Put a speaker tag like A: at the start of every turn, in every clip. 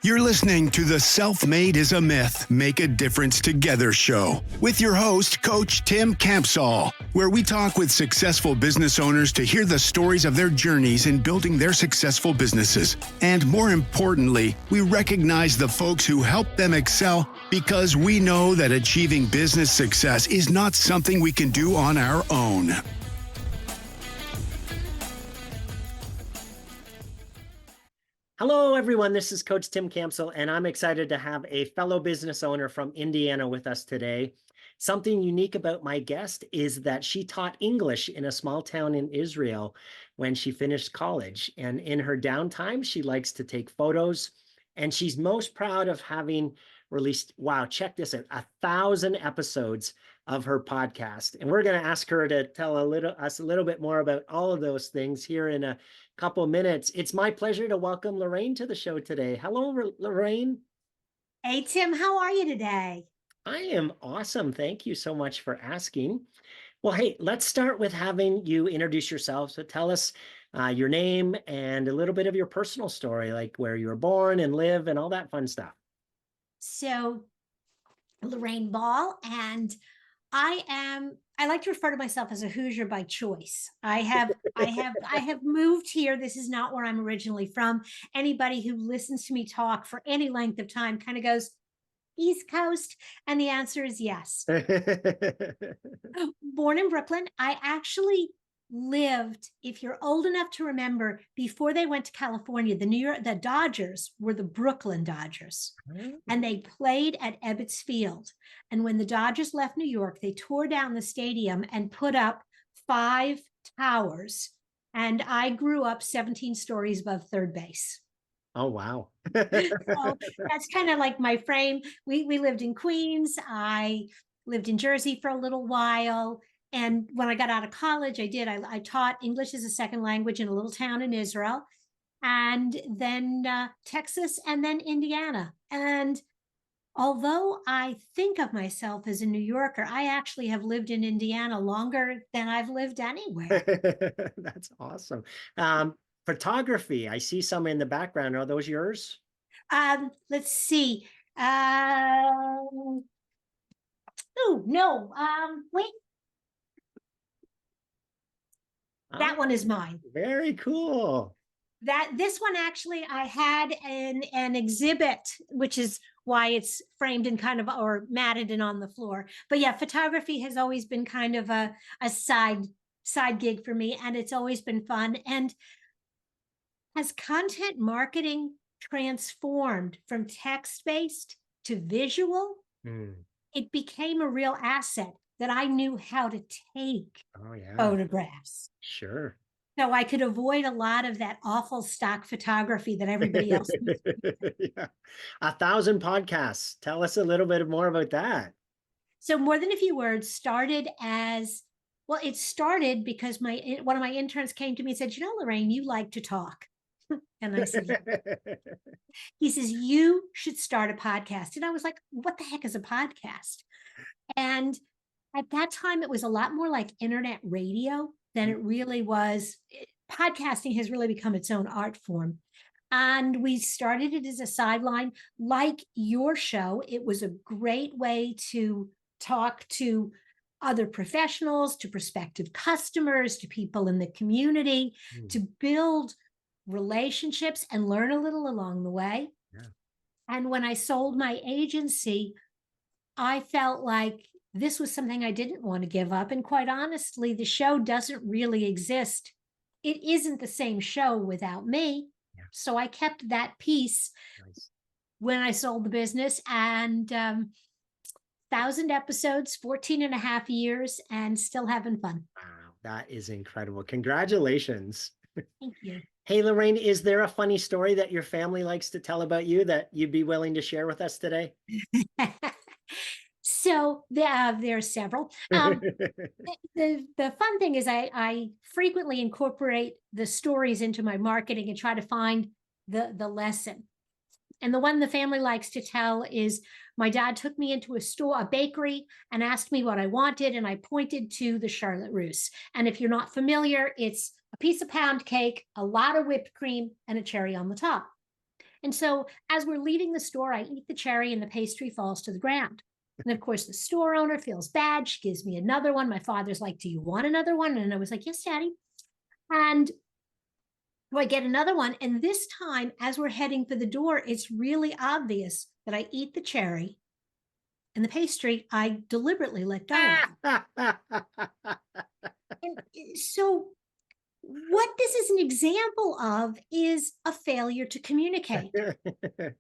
A: You're listening to the Self-Made is a Myth, Make a Difference Together show with your host, Coach Tim Campsall, where we talk with successful business owners to hear the stories of their journeys in building their successful businesses. And more importantly, we recognize the folks who help them excel because we know that achieving business success is not something we can do on our own.
B: Hello, everyone. This is Coach Tim Campsall, and I'm excited to have a fellow business owner from Indiana with us today. Something unique about my guest is that she taught English in a small town in Israel when she finished college. And in her downtime, she likes to take photos, and she's most proud of having released, wow, check this out, 1,000 episodes of her podcast. And we're going to ask her to tell us a little bit more about all of those things here in a couple of minutes. It's my pleasure to welcome Lorraine to the show today. Hello, Lorraine.
C: Hey, Tim, how are you today?
B: I am awesome. Thank you so much for asking. Well, hey, let's start with having you introduce yourself. So tell us your name and a little bit of your personal story, like where you were born and live and all that fun stuff.
C: So, Lorraine Ball, and I like to refer to myself as a Hoosier by choice. I have moved here. This is not where I'm originally from. Anybody who listens to me talk for any length of time kind of goes, East Coast? And the answer is yes. Born in Brooklyn, I actually lived, if you're old enough to remember, before they went to California, the Dodgers were the Brooklyn Dodgers, and they played at Ebbets Field. And when the Dodgers left New York, they tore down the stadium and put up 5 towers. And I grew up 17 stories above third base.
B: Oh, wow.
C: So that's kind of like my frame. We lived in Queens. I lived in Jersey for a little while. And when I got out of college, I taught English as a second language in a little town in Israel, and then Texas, and then Indiana. And although I think of myself as a New Yorker, I actually have lived in Indiana longer than I've lived anywhere.
B: That's awesome. Photography, I see some in the background. Are those yours?
C: Let's see. Oh, no. Wait. That one is mine.
B: Very cool.
C: This one actually I had an exhibit, which is why it's framed and kind of or matted and on the floor. But yeah, photography has always been kind of a side gig for me, and it's always been fun. And as content marketing transformed from text-based to visual, it became a real asset that I knew how to take photographs.
B: Sure.
C: So I could avoid a lot of that awful stock photography that everybody else
B: Yeah. 1,000 podcasts. Tell us a little bit more about that.
C: So More Than a Few Words started as, well, it started because one of my interns came to me and said, you know, Lorraine, you like to talk. And I said, yeah. He says, you should start a podcast. And I was like, what the heck is a podcast? And at that time, it was a lot more like internet radio than it really was. Podcasting has really become its own art form. And we started it as a sideline, like your show. It was a great way to talk to other professionals, to prospective customers, to people in the community, to build relationships and learn a little along the way. Yeah. And when I sold my agency, I felt like this was something I didn't want to give up. And quite honestly, the show doesn't really exist. It isn't the same show without me. Yeah. So I kept that piece when I sold the business, and 1,000 episodes, 14 and a half years, and still having fun.
B: Wow, that is incredible. Congratulations.
C: Thank you.
B: Hey, Lorraine, is there a funny story that your family likes to tell about you that you'd be willing to share with us today?
C: So there are several. The fun thing is I frequently incorporate the stories into my marketing and try to find the lesson. And the one the family likes to tell is my dad took me into a bakery, and asked me what I wanted, and I pointed to the Charlotte Russe. And if you're not familiar, it's a piece of pound cake, a lot of whipped cream, and a cherry on the top. And so as we're leaving the store, I eat the cherry and the pastry falls to the ground. And of course, the store owner feels bad. She gives me another one. My father's like, do you want another one? And I was like, yes, Daddy. And so I get another one. And this time, as we're heading for the door, it's really obvious that I eat the cherry and the pastry I deliberately let go of. And so what this is an example of is a failure to communicate.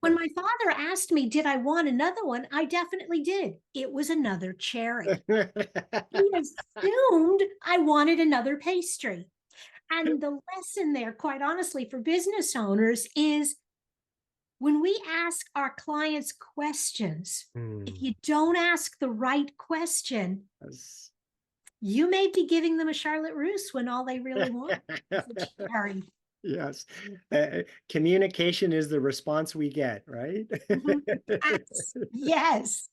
C: When my father asked me, did I want another one? I definitely did. It was another cherry. He assumed I wanted another pastry. And the lesson there, quite honestly, for business owners is when we ask our clients questions, if you don't ask the right question, you may be giving them a Charlotte Russe when all they really want is a cherry.
B: Yes. Communication is the response we get, right?
C: Yes.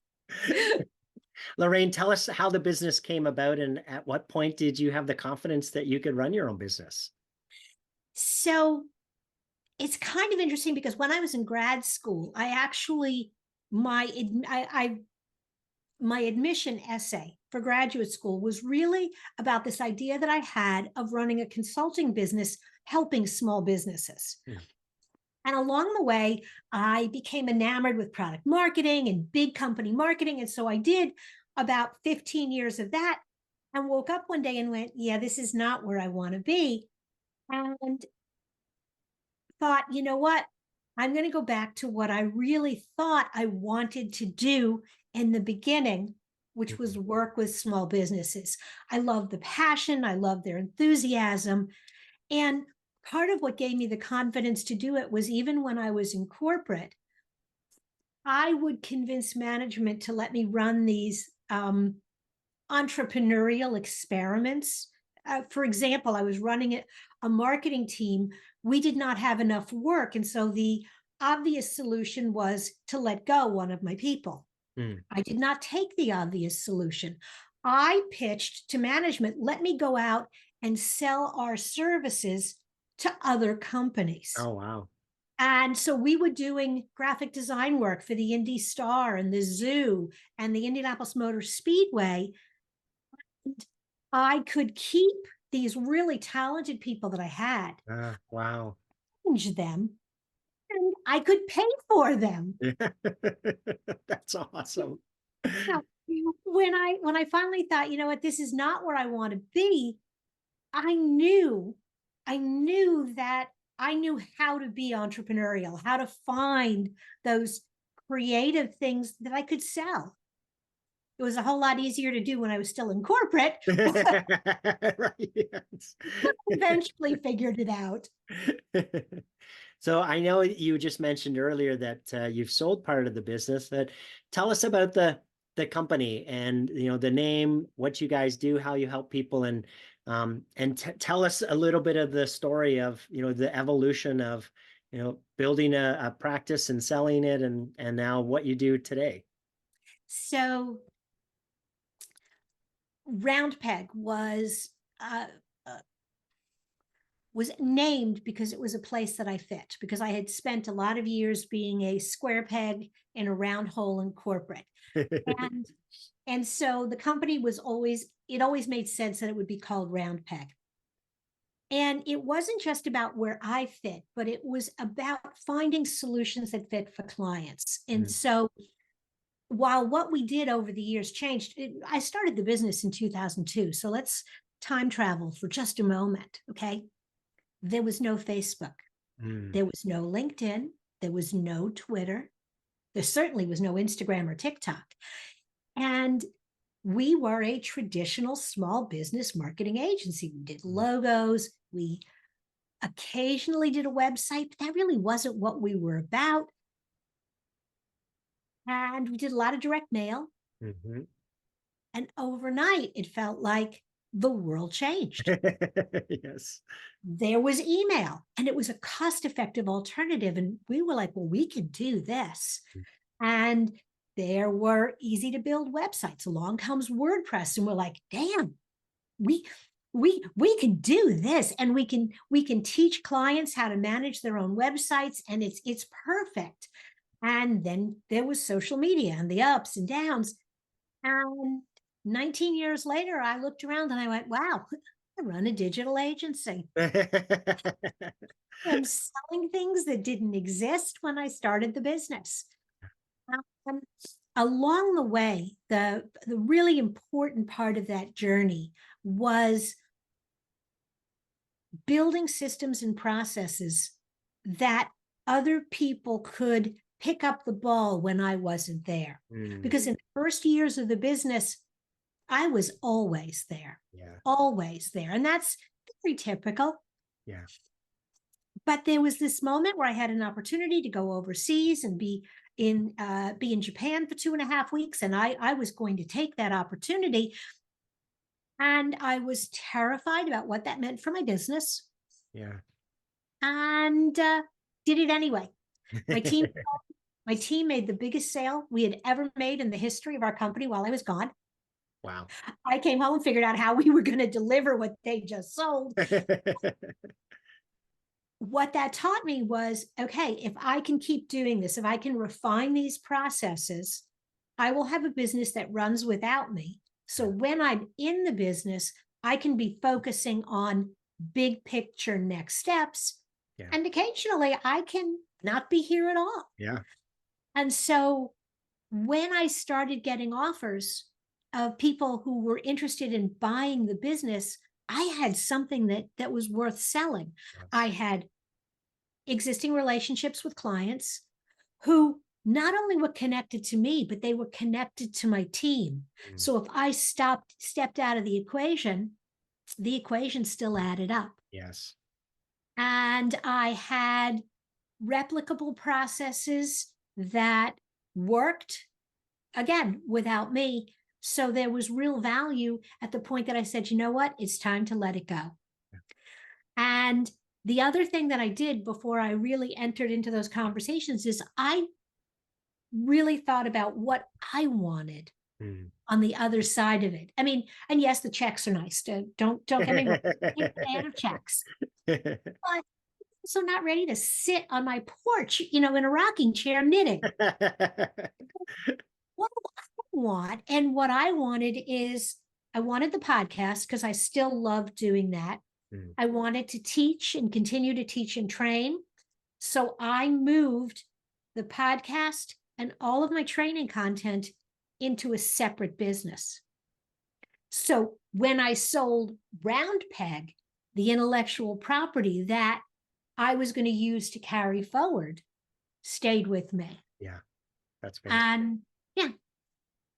B: Lorraine, tell us how the business came about and at what point did you have the confidence that you could run your own business?
C: So it's kind of interesting because when I was in grad school, I actually, my admission essay for graduate school was really about this idea that I had of running a consulting business, helping small businesses. And along the way, I became enamored with product marketing and big company marketing. And so I did about 15 years of that and woke up one day and went, yeah, this is not where I want to be. And thought, you know what? I'm going to go back to what I really thought I wanted to do in the beginning, which was work with small businesses. I love the passion. I love their enthusiasm. And part of what gave me the confidence to do it was even when I was in corporate, I would convince management to let me run these entrepreneurial experiments. For example, I was running a marketing team. We did not have enough work. And so the obvious solution was to let go one of my people. I did not take the obvious solution. I pitched to management, let me go out and sell our services to other companies.
B: Oh, wow.
C: And so we were doing graphic design work for the Indy Star and the Zoo and the Indianapolis Motor Speedway. And I could keep these really talented people that I had.
B: Wow.
C: Change them, and I could pay for them.
B: That's awesome.
C: Now, when I finally thought, you know what, this is not where I want to be, I knew that I knew how to be entrepreneurial, how to find those creative things that I could sell. It was a whole lot easier to do when I was still in corporate.
B: Right, yes.
C: Eventually figured it out.
B: So I know you just mentioned earlier that you've sold part of the business. That tell us about the company and the name, what you guys do, how you help people, and tell us a little bit of the story of the evolution of building a practice and selling it, and now what you do today.
C: So Round Peg was named because it was a place that I fit, because I had spent a lot of years being a square peg in a round hole in corporate. And so the company it always made sense that it would be called Round Peg. And it wasn't just about where I fit, but it was about finding solutions that fit for clients. And so while what we did over the years changed, I started the business in 2002. So let's time travel for just a moment, okay? There was no Facebook. There was no LinkedIn. There was no Twitter. There certainly was no Instagram or TikTok. And we were a traditional small business marketing agency. We did logos. We occasionally did a website, but that really wasn't what we were about. And we did a lot of direct mail. And overnight, it felt like the world changed.
B: Yes.
C: There was email, and it was a cost-effective alternative. And we were like, well, we can do this. And there were easy to build websites. Along comes WordPress. And we're like, damn, we we can do this, and we can teach clients how to manage their own websites, and it's perfect. And then there was social media and the ups and downs. And 19 years later, I looked around and I went, wow, I run a digital agency. I'm selling things that didn't exist when I started the business. Um, Along the way, the really important part of that journey was building systems and processes that other people could pick up the ball when I wasn't there. Because in the first years of the business, I was always there.
B: Yeah.
C: Always there. And that's very typical.
B: Yeah.
C: But there was this moment where I had an opportunity to go overseas and be in Japan for 2.5 weeks. And I was going to take that opportunity. And I was terrified about what that meant for my business.
B: Yeah.
C: And did it anyway. My team made the biggest sale we had ever made in the history of our company while I was gone.
B: Wow.
C: I came home and figured out how we were going to deliver what they just sold. What that taught me was, okay, if I can keep doing this, if I can refine these processes, I will have a business that runs without me. So when I'm in the business, I can be focusing on big picture next steps.
B: Yeah.
C: And occasionally I can not be here at all.
B: Yeah.
C: And so when I started getting offers of people who were interested in buying the business, I had something that was worth selling.
B: Yes.
C: I had existing relationships with clients who not only were connected to me, but they were connected to my team. So if I stepped out of the equation still added up.
B: Yes.
C: And I had replicable processes that worked, again, without me. So there was real value at the point that I said, you know what, it's time to let it go. Yeah. And the other thing that I did before I really entered into those conversations is I really thought about what I wanted on the other side of it. I mean, and yes, the checks are nice. Don't get me wrong. I'm a fan of checks. But also not ready to sit on my porch, in a rocking chair knitting. What do I want? And what I wanted is I wanted the podcast because I still love doing that. I wanted to teach and continue to teach and train. So I moved the podcast and all of my training content into a separate business. So when I sold Round Peg, the intellectual property that I was going to use to carry forward stayed with me.
B: Yeah, that's great.
C: And yeah.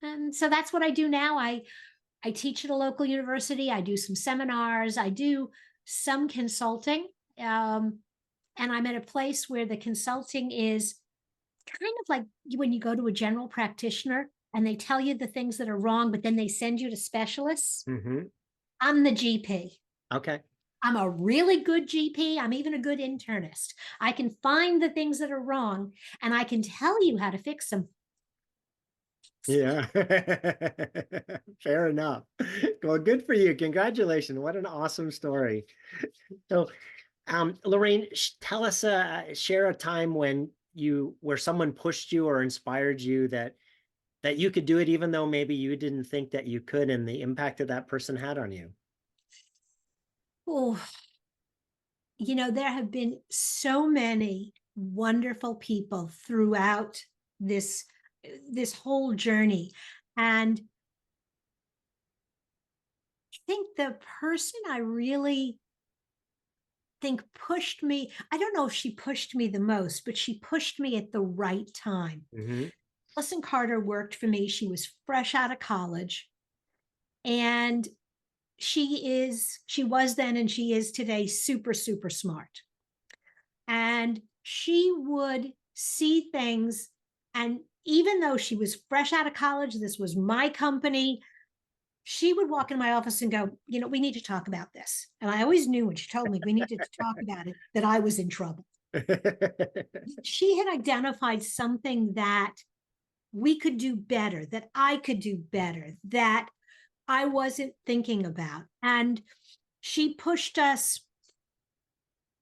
C: And so that's what I do now. I teach at a local university. I do some seminars. I do some consulting. And I'm at a place where the consulting is kind of like when you go to a general practitioner and they tell you the things that are wrong, but then they send you to specialists. I'm the GP.
B: Okay.
C: I'm a really good GP. I'm even a good internist. I can find the things that are wrong and I can tell you how to fix them.
B: Yeah. Fair enough. Well, good for you. Congratulations. What an awesome story. So, Lorraine, tell us, share a time when where someone pushed you or inspired you that you could do it, even though maybe you didn't think that you could, and the impact that that person had on you.
C: Oh, there have been so many wonderful people throughout this whole journey. And I think the person I really think pushed me, I don't know if she pushed me the most, but she pushed me at the right time. Alison Carter worked for me. She was fresh out of college. And she was then and she is today super, super smart. And she would see things. And even though she was fresh out of college, this was my company, she would walk in my office and go, we need to talk about this. And I always knew when she told me we needed to talk about it, that I was in trouble. She had identified something that we could do better, that I could do better, that I wasn't thinking about. And She pushed us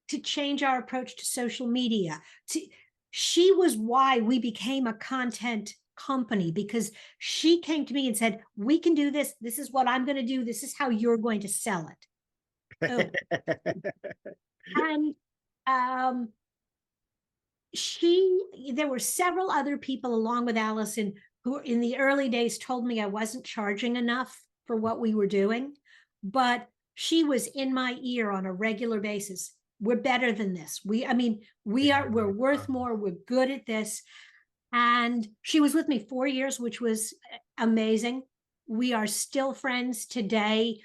C: to change our approach to social media. She was why we became a content company, because she came to me and said, we can do this. This is what I'm going to do. This is how you're going to sell it. Oh. And there were several other people along with Allison who in the early days told me I wasn't charging enough for what we were doing, but she was in my ear on a regular basis. We're better than this. We're worth more. We're good at this. And she was with me 4 years, which was amazing. We are still friends today,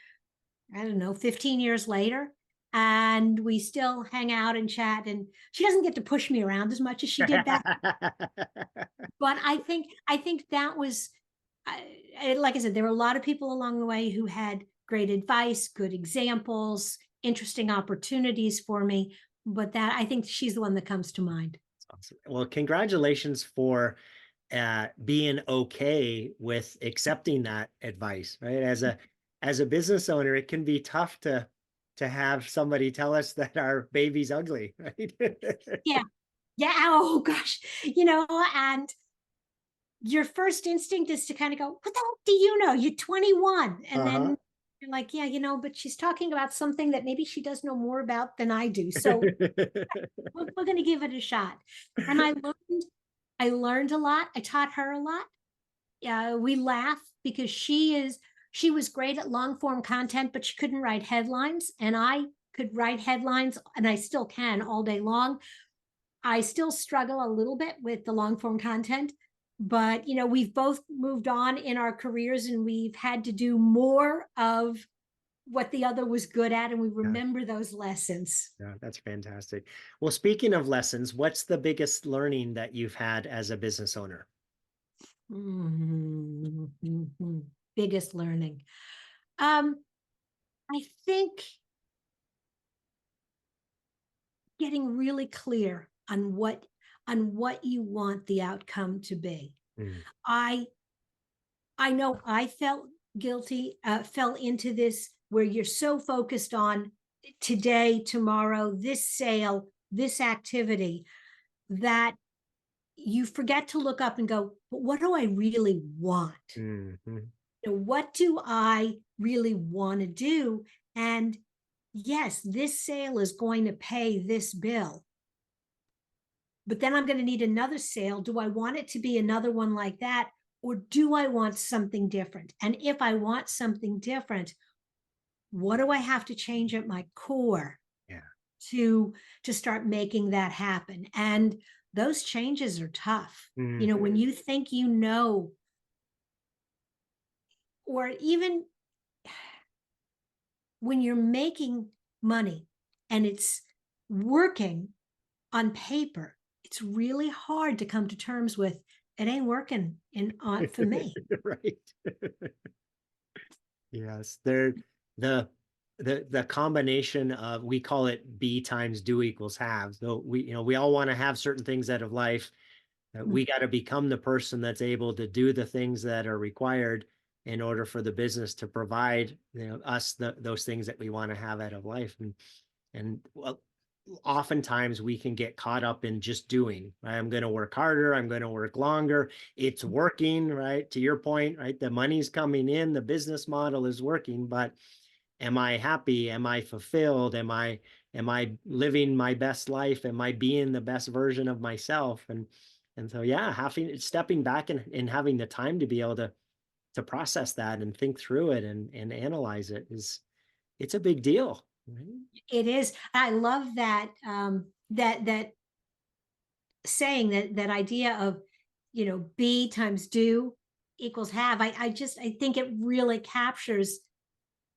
C: I don't know, 15 years later. And we still hang out and chat. And she doesn't get to push me around as much as she did back. But I think that was, like I said, there were a lot of people along the way who had great advice, good examples, interesting opportunities for me. But that, I think she's the one that comes to mind.
B: Awesome. Well, congratulations for being okay with accepting that advice, right? As a business owner, it can be tough to have somebody tell us that our baby's ugly, right?
C: Yeah. Oh gosh. And your first instinct is to kind of go, what the heck do you know? You're 21. And then you're like, yeah, but she's talking about something that maybe she does know more about than I do. So we're going to give it a shot. And I learned a lot. I taught her a lot. We laugh because she was great at long form content, but she couldn't write headlines. And I could write headlines, and I still can all day long. I still struggle a little bit with the long form content, but we've both moved on in our careers, and we've had to do more of what the other was good at, and we remember those lessons.
B: Yeah, that's fantastic. Well, speaking of lessons, what's the biggest learning that you've had as a business owner?
C: Biggest learning. I think getting really clear on what you want the outcome to be. I know I felt guilty, fell into this where you're so focused on today, tomorrow, this sale, this activity, that you forget to look up and go, but what do I really want? What do I really want to do? And yes, this sale is going to pay this bill, but then I'm going to need another sale. Do I want it to be another one like that? Or do I want something different? And if I want something different, what do I have to change at my core to start making that happen? And those changes are tough. When you think or even when you're making money and it's working on paper, it's really hard to come to terms with it ain't working for me.
B: Right. Yes. The combination of, we call it B times do equals have. So we all want to have certain things out of life. We got to become the person that's able to do the things that are required in order for the business to provide us those things that we want to have out of life. And well, oftentimes we can get caught up in just doing, right? I'm going to work harder. I'm going to work longer. It's working, right? To your point, right? The money's coming in, the business model is working, but am I happy? Am I fulfilled? Am I living my best life? Am I being the best version of myself? And so, stepping back and having the time to be able to process that and think through it and analyze it it's a big deal. Right?
C: It is. I love that, that saying, that idea of, be times do equals have. I think it really captures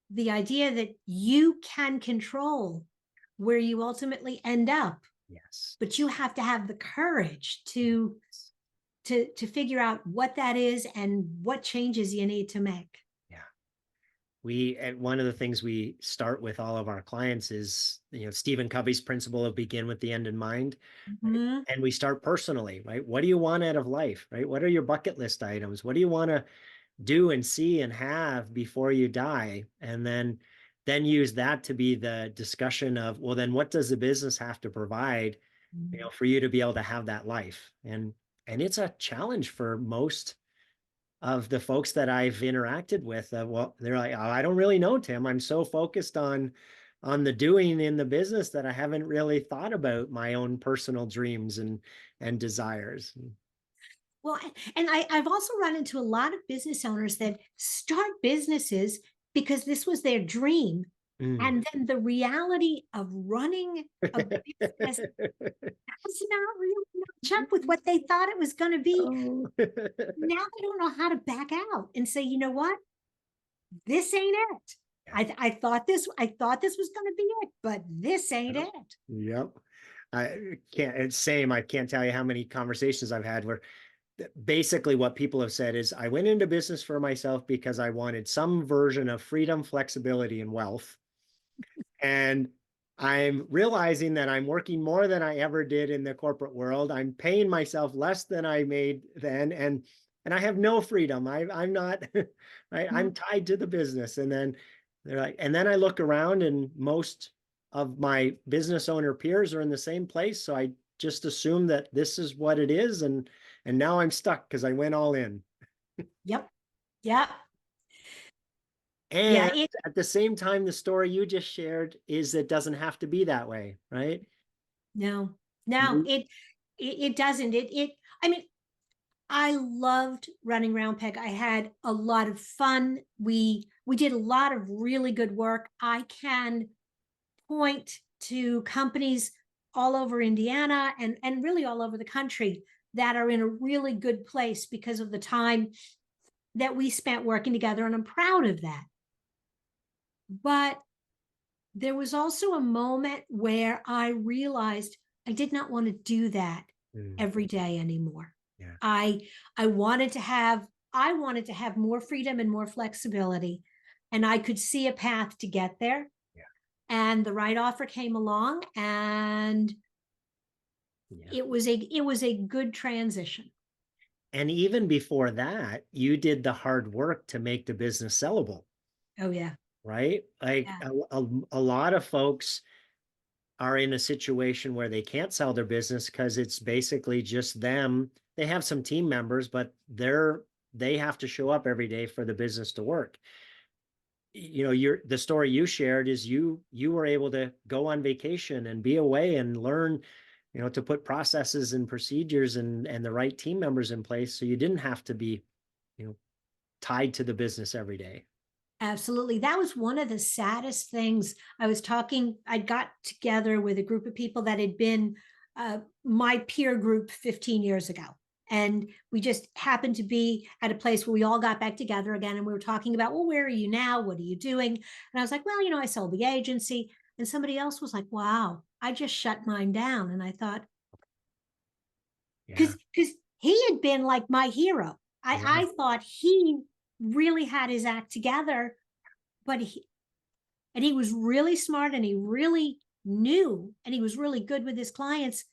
C: the idea that you can control where you ultimately end up.
B: Yes. But
C: you have to have the courage to figure out what that is and what changes you need to make.
B: One of the things we start with all of our clients is, Stephen Covey's principle of begin with the end in mind. And we start personally, right? What do you want out of life, right? What are your bucket list items? What do you want to do and see and have before you die? And then then use that to be the discussion of, well, then what does the business have to provide, for you to be able to have that life? And it's a challenge for most of the folks that I've interacted with. Well, they're like, oh, I don't really know, Tim. I'm so focused on the doing in the business that I haven't really thought about my own personal dreams and desires.
C: Well, and I've also run into a lot of business owners that start businesses because this was their dream. And then the reality of running a business does not really match up with what they thought it was going to be.
B: Oh.
C: Now they don't know how to back out and say, you know what? This ain't it. I thought this was going to be it, but this ain't it.
B: Yep. I can't, it's same. I can't tell you how many conversations I've had where basically what people have said is, I went into business for myself because I wanted some version of freedom, flexibility, and wealth. And I'm realizing that I'm working more than I ever did in the corporate world. I'm paying myself less than I made then, and I have no freedom. I'm not right. I'm tied to the business. And then they're like, and then I look around, and most of my business owner peers are in the same place. So I just assume that this is what it is, and now I'm stuck because I went all in.
C: Yep. Yeah.
B: And
C: Yeah.
B: at the same time, the story you just shared is it doesn't have to be that way, right?
C: No,
B: Mhm.
C: it doesn't. I mean, I loved running Round Peg. I had a lot of fun. We did a lot of really good work. I can point to companies all over Indiana and really all over the country that are in a really good place because of the time that we spent working together, and I'm proud of that. But there was also a moment where I realized I did not want to do that every day anymore.
B: Yeah.
C: I wanted to have more freedom and more flexibility, and I could see a path to get there.
B: Yeah.
C: And the right offer came along, and it was a good transition.
B: And even before that, you did the hard work to make the business sellable.
C: Oh yeah.
B: Right? Like
C: Yeah.
B: a lot of folks are in a situation where they can't sell their business because it's basically just them. They have some team members, but they have to show up every day for the business to work. The story you shared is you were able to go on vacation and be away and learn, to put processes and procedures and the right team members in place, so you didn't have to be, tied to the business every day.
C: Absolutely. That was one of the saddest things. I got together with a group of people that had been my peer group 15 years ago. And we just happened to be at a place where we all got back together again. And we were talking about, well, where are you now? What are you doing? And I was like, well, I sold the agency. And somebody else was like, wow, I just shut mine down. And I thought,
B: Yeah.
C: because he had been like my hero.
B: Yeah.
C: I thought he really had his act together, but he was really smart, and he really knew, and he was really good with his clients,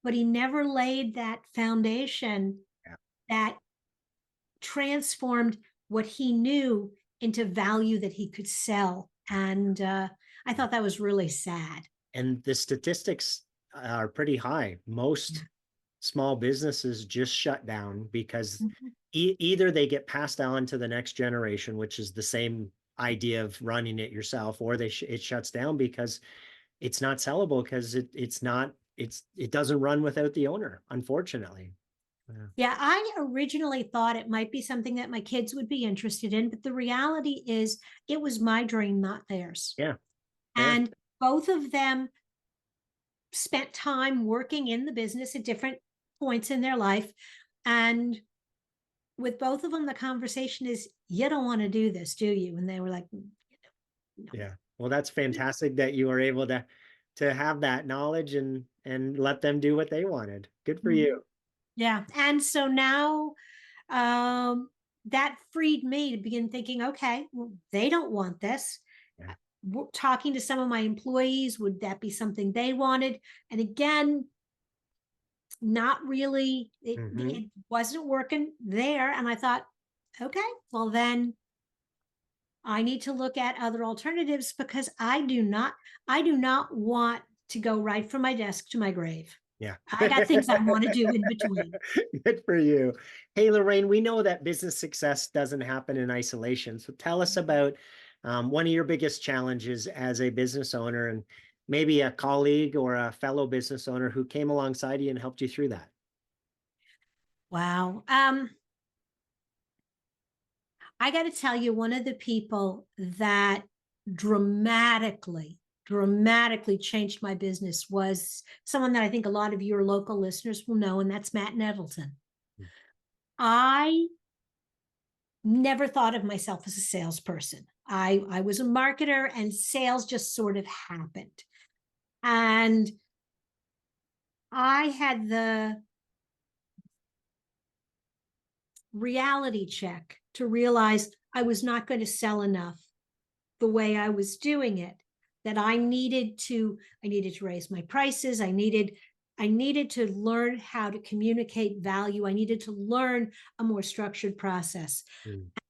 C: but he never laid that foundation that transformed what he knew into value that he could sell. And I thought that was really sad.
B: And the statistics are pretty high. Most small businesses just shut down because either they get passed on to the next generation, which is the same idea of running it yourself, or it shuts down because it's not sellable, because it doesn't run without the owner, unfortunately.
C: Yeah, I originally thought it might be something that my kids would be interested in, but the reality is it was my dream, not theirs.
B: Yeah.
C: And both of them spent time working in the business at different points in their life. And with both of them, the conversation is, you don't want to do this, do you? And they were like, no.
B: Yeah. Well, that's fantastic that you were able to have that knowledge and let them do what they wanted. Good for you.
C: Yeah. And so now that freed me to begin thinking, okay, well, they don't want this.
B: Yeah.
C: Talking to some of my employees, would that be something they wanted? And again, not really. It wasn't working there. And I thought, okay, well then I need to look at other alternatives because I do not want to go right from my desk to my grave.
B: Yeah.
C: I got things I want to do in between.
B: Good for you. Hey, Lorraine, we know that business success doesn't happen in isolation. So tell us about one of your biggest challenges as a business owner, and maybe a colleague or a fellow business owner who came alongside you and helped you through that.
C: Wow. I got to tell you, one of the people that dramatically changed my business was someone that I think a lot of your local listeners will know, and that's Matt Nettleton. I never thought of myself as a salesperson. I was a marketer, and sales just sort of happened. And I had the reality check to realize I was not going to sell enough the way I was doing it, that I needed to raise my prices. I needed to learn how to communicate value. I needed to learn a more structured process.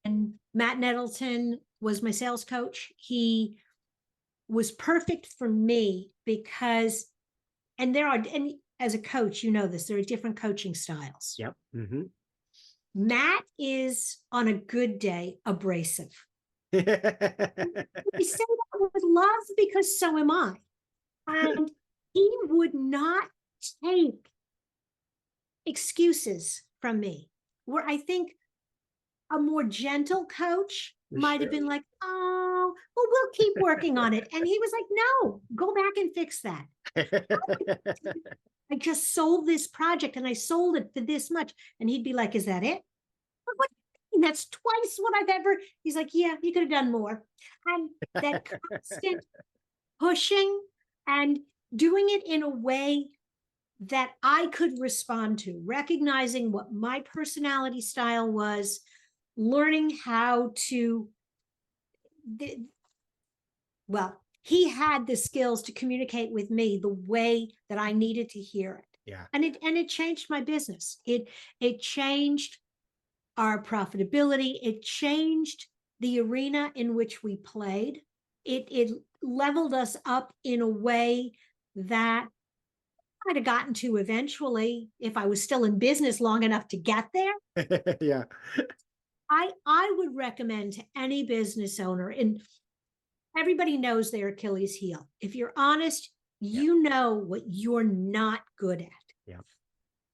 C: And Matt Nettleton was my sales coach. He was perfect for me because, and as a coach, you know this, there are different coaching styles.
B: Yep.
C: Matt is, on a good day, abrasive. I say that with love because so am I. And he would not take excuses from me. Where I think a more gentle coach might have been like, oh, well, we'll keep working on it. And he was like, no, go back and fix that. I just sold this project and I sold it for this much. And he'd be like, is that it? What? That's twice what I've ever. He's like, yeah, you could have done more. And that constant pushing and doing it in a way that I could respond to, recognizing what my personality style was, learning how to, well, he had the skills to communicate with me the way that I needed to hear it.
B: Yeah.
C: And it changed my business. It changed our profitability. It changed the arena in which we played. It leveled us up in a way that I'd have gotten to eventually if I was still in business long enough to get there.
B: Yeah.
C: I would recommend to any business owner, and everybody knows their Achilles heel. If you're honest, you know what you're not good at.
B: Yeah.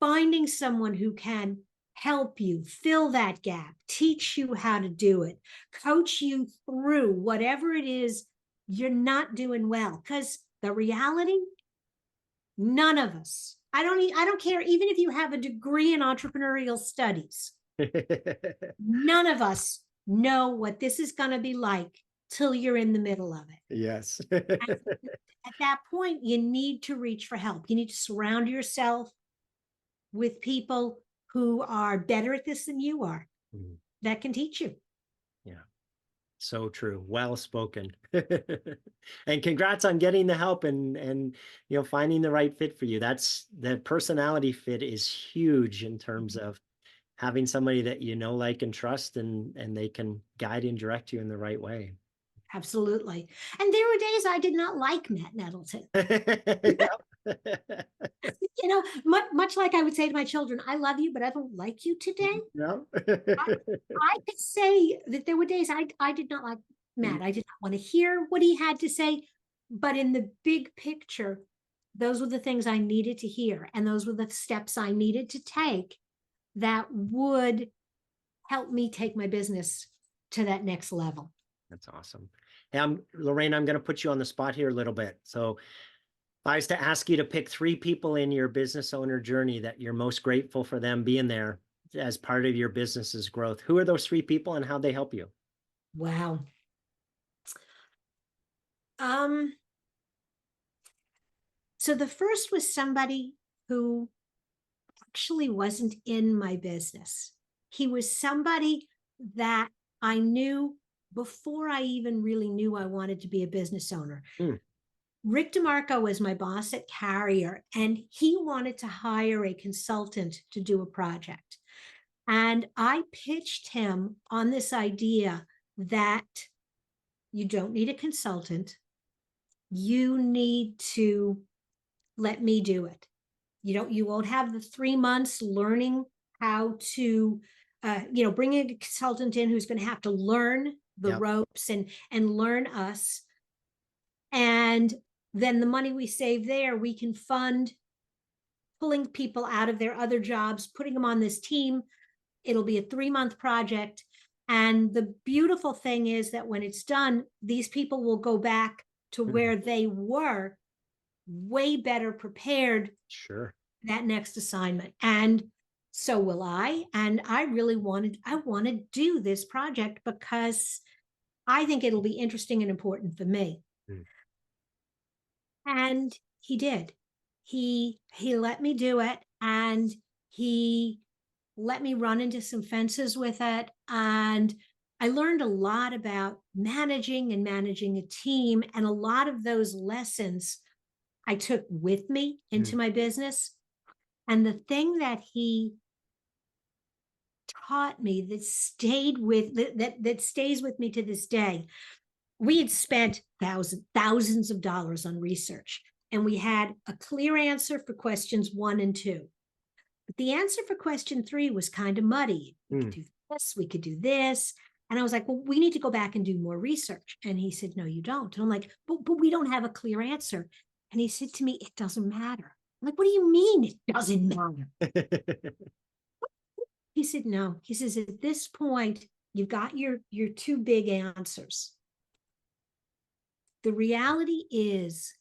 C: Finding someone who can help you fill that gap, teach you how to do it, coach you through whatever it is you're not doing well. Because the reality, none of us, I don't care, even if you have a degree in entrepreneurial studies, none of us know what this is going to be like till you're in the middle of it.
B: Yes.
C: At that point, you need to reach for help. You need to surround yourself with people who are better at this than you are, that can teach you.
B: Yeah. So true. Well spoken. And congrats on getting the help and finding the right fit for you. That's the personality fit is huge in terms of having somebody that like and trust, and they can guide and direct you in the right way.
C: Absolutely. And there were days I did not like Matt Nettleton. Much like I would say to my children, I love you, but I don't like you today.
B: No.
C: I could say that there were days I did not like Matt. I did not want to hear what he had to say. But in the big picture, those were the things I needed to hear. And those were the steps I needed to take that would help me take my business to that next level.
B: That's awesome. Hey, Lorraine, I'm going to put you on the spot here a little bit. So if I was to ask you to pick 3 people in your business owner journey that you're most grateful for them being there as part of your business's growth, who are those 3 people and how they help you?
C: Wow. So the first was somebody who actually wasn't in my business. He was somebody that I knew before I even really knew I wanted to be a business owner. Rick DeMarco was my boss at Carrier, and he wanted to hire a consultant to do a project. And I pitched him on this idea that you don't need a consultant. You need to let me do it. You won't have the 3 months learning how to, bring a consultant in who's going to have to learn the ropes and learn us. And then the money we save there, we can fund pulling people out of their other jobs, putting them on this team. It'll be a 3-month project. And the beautiful thing is that when it's done, these people will go back to where they were way better prepared.
B: Sure.
C: That next assignment. And so will I. And I want to do this project because I think it'll be interesting and important for me. And he did. He let me do it, and he let me run into some fences with it. And I learned a lot about managing a team. And a lot of those lessons I took with me into my business. And the thing that he taught me that stays with me to this day, we had spent thousands of dollars on research, and we had a clear answer for questions 1 and 2. But the answer for question 3 was kind of muddy. We could do this, we could do this. And I was like, well, we need to go back and do more research. And he said, no, you don't. And I'm like, but we don't have a clear answer. And he said to me, it doesn't matter. I'm like, what do you mean it doesn't matter? He said, no. He says, at this point, you've got your 2 big answers. The reality is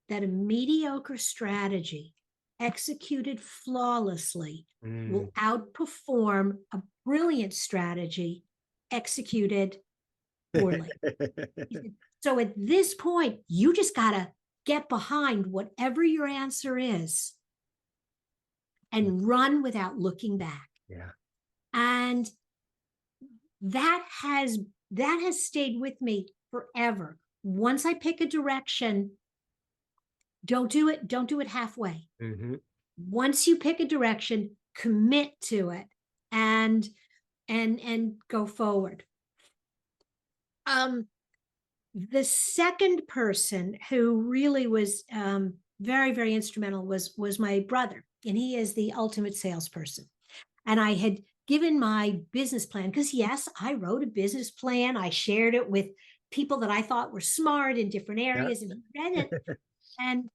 C: that a mediocre strategy executed flawlessly will outperform a brilliant strategy executed poorly. So at this point, you just got to get behind whatever your answer is and run without looking back.
B: Yeah.
C: And that has stayed with me forever. Once I pick a direction, don't do it halfway. Once you pick a direction, commit to it and go forward. The second person who really was very, very instrumental was my brother, and he is the ultimate salesperson. And I had given my business plan, because yes, I wrote a business plan. I shared it with people that I thought were smart in different areas, and he read it. And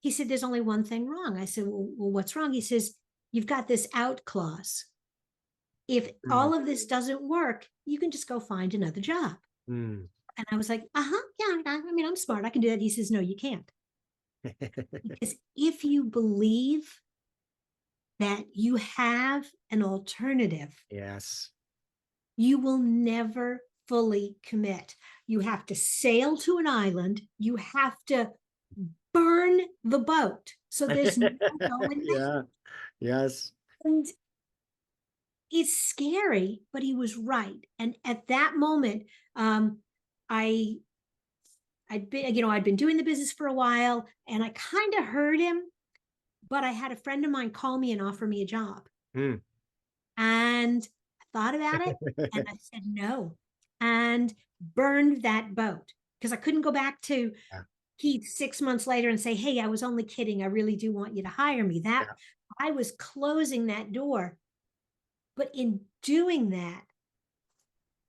C: he said, there's only one thing wrong. I said, well, what's wrong? He says, you've got this out clause. If all of this doesn't work, you can just go find another job. And I was like, yeah, I mean, I'm smart. I can do that. He says, no, you can't. Because if you believe that you have an alternative,
B: Yes,
C: you will never fully commit. You have to sail to an island. You have to burn the boat. So there's no going back.
B: Yeah. Yes.
C: And it's scary, but he was right. And at that moment, I'd been doing the business for a while, and I kind of heard him, but I had a friend of mine call me and offer me a job. And I thought about it, and I said no, and burned that boat, because I couldn't go back to Keith 6 months later and say, hey, I was only kidding. I really do want you to hire me. I was closing that door. But in doing that,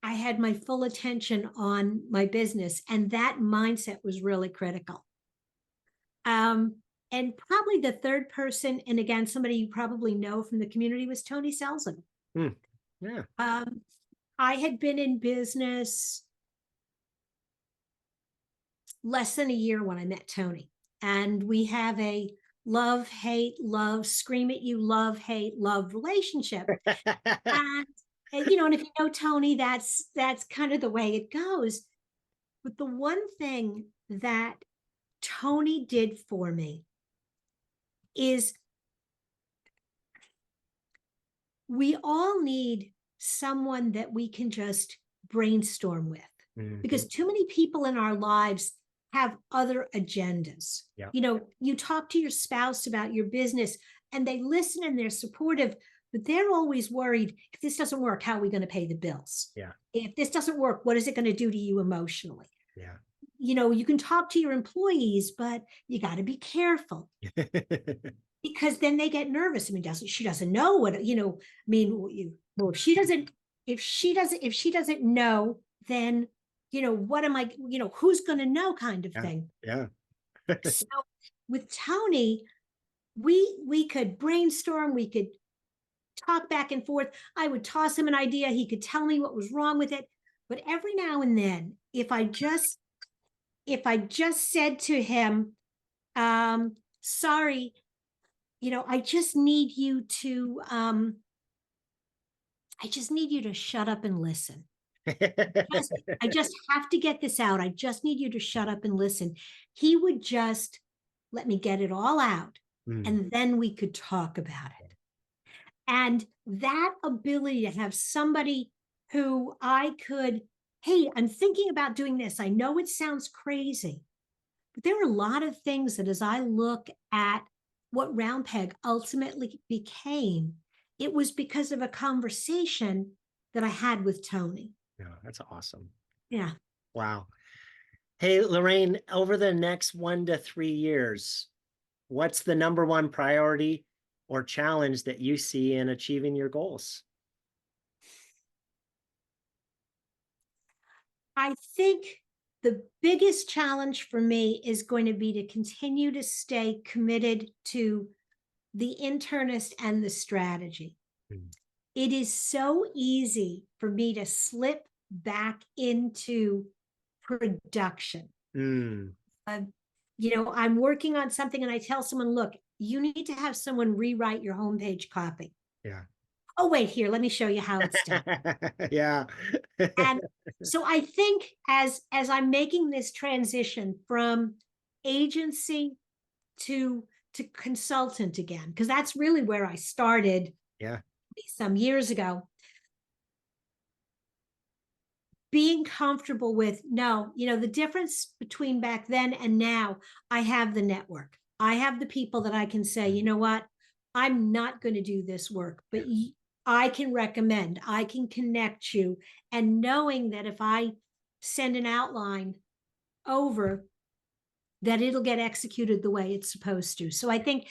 C: I had my full attention on my business, and that mindset was really critical. And probably the third person, and again, somebody you probably know from the community, was Tony Selzen.
B: Yeah.
C: I had been in business less than a year when I met Tony, and we have a love, hate, love, scream at you, love, hate, love relationship. And if you know Tony, that's kind of the way it goes. But the one thing that Tony did for me is we all need someone that we can just brainstorm with, because too many people in our lives have other agendas. You talk to your spouse about your business, and they listen and they're supportive, but they're always worried, if this doesn't work, how are we going to pay the bills? If this doesn't work, what is it going to do to you emotionally?
B: Yeah.
C: You can talk to your employees, but you got to be careful because then they get nervous. I mean, she doesn't know what, I mean, well, if she doesn't know, then, what am I, who's going to know kind of
B: Yeah.
C: thing.
B: Yeah.
C: So with Tony, we could brainstorm, we could talk back and forth. I would toss him an idea. He could tell me what was wrong with it. But every now and then, if I just said to him, sorry, I just need you to shut up and listen. I just have to get this out. I just need you to shut up and listen. He would just let me get it all out, and then we could talk about it. And that ability to have somebody who I could, hey, I'm thinking about doing this. I know it sounds crazy, but there are a lot of things that as I look at what Round Peg ultimately became, it was because of a conversation that I had with Tony.
B: Yeah, that's awesome.
C: Yeah.
B: Wow. Hey, Lorraine, over the next 1 to 3 years, what's the number one priority or challenge that you see in achieving your goals?
C: I think the biggest challenge for me is going to be to continue to stay committed to the internist and the strategy. It is so easy for me to slip back into production. I'm working on something and I tell someone, look, you need to have someone rewrite your homepage copy.
B: Yeah.
C: Oh, wait, here, let me show you how it's done.
B: Yeah.
C: And so I think as I'm making this transition from agency to consultant again, because that's really where I started some years ago, being comfortable with, no, the difference between back then and now, I have the network. I have the people that I can say, you know what, I'm not going to do this work, but I can recommend, I can connect you. And knowing that if I send an outline over, that it'll get executed the way it's supposed to. So I think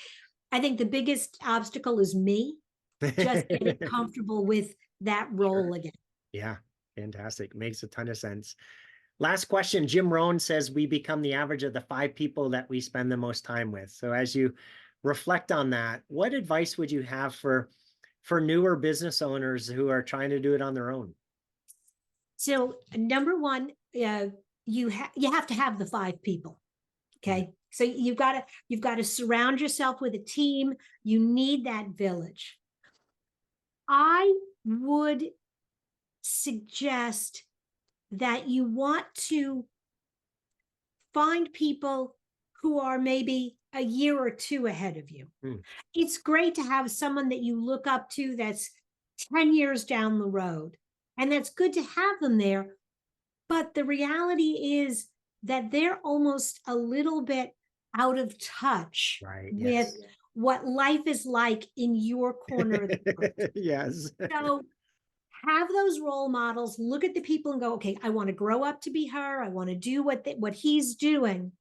C: the biggest obstacle is me just getting comfortable with that role again.
B: Yeah, fantastic. Makes a ton of sense. Last question. Jim Rohn says we become the average of the 5 people that we spend the most time with. So as you reflect on that, what advice would you have for newer business owners who are trying to do it on their own?
C: So number one, you have to have the 5 people. Okay. So you've got to surround yourself with a team. You need that village. I would suggest that you want to find people who are maybe a year or 2 ahead of you. It's great to have someone that you look up to that's 10 years down the road, and that's good to have them there. But the reality is that they're almost a little bit out of touch with what life is like in your corner of the world.
B: Yes.
C: So have those role models, look at the people and go, okay, I want to grow up to be her. I want to do what he's doing.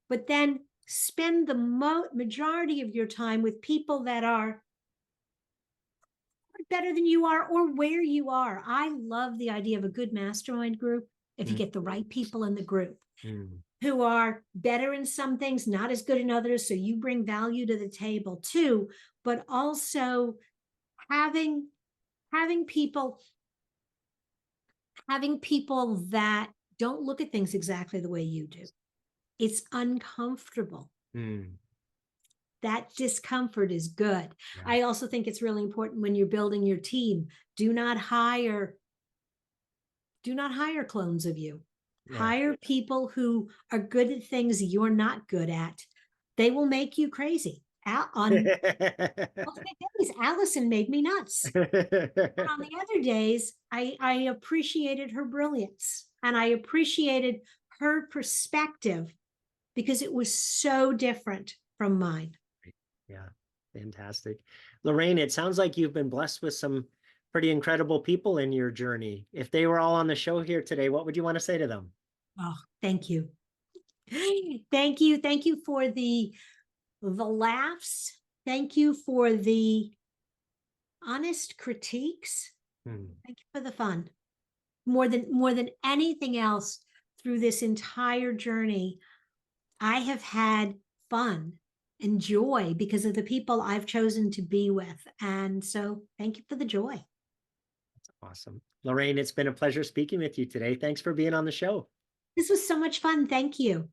C: But then spend the majority of your time with people that are better than you are or where you are. I love the idea of a good mastermind group if you get the right people in the group who are better in some things, not as good in others. So you bring value to the table too, but also having people that don't look at things exactly the way you do. It's uncomfortable. That discomfort is good. Yeah. I also think it's really important when you're building your team, do not hire clones of you. Yeah. Hire people who are good at things you're not good at. They will make you crazy. On days, Allison made me nuts. And on the other days, I appreciated her brilliance and I appreciated her perspective because it was so different from mine.
B: Yeah, fantastic. Lorraine, it sounds like you've been blessed with some pretty incredible people in your journey. If they were all on the show here today, what would you want to say to them?
C: Oh, thank you. Thank you. Thank you for the laughs. Thank you for the honest critiques. Thank you for the fun. More than anything else through this entire journey, I have had fun and joy because of the people I've chosen to be with. And so thank you for the joy.
B: Awesome. Lorraine, it's been a pleasure speaking with you today. Thanks for being on the show.
C: This was so much fun. Thank you.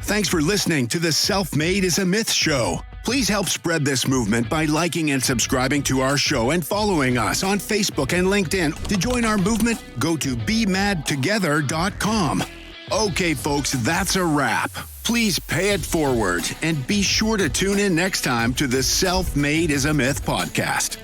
A: Thanks for listening to the Self-Made is a Myth show. Please help spread this movement by liking and subscribing to our show and following us on Facebook and LinkedIn. To join our movement, go to bemadtogether.com. Okay, folks, that's a wrap. Please pay it forward and be sure to tune in next time to the Self-Made is a Myth podcast.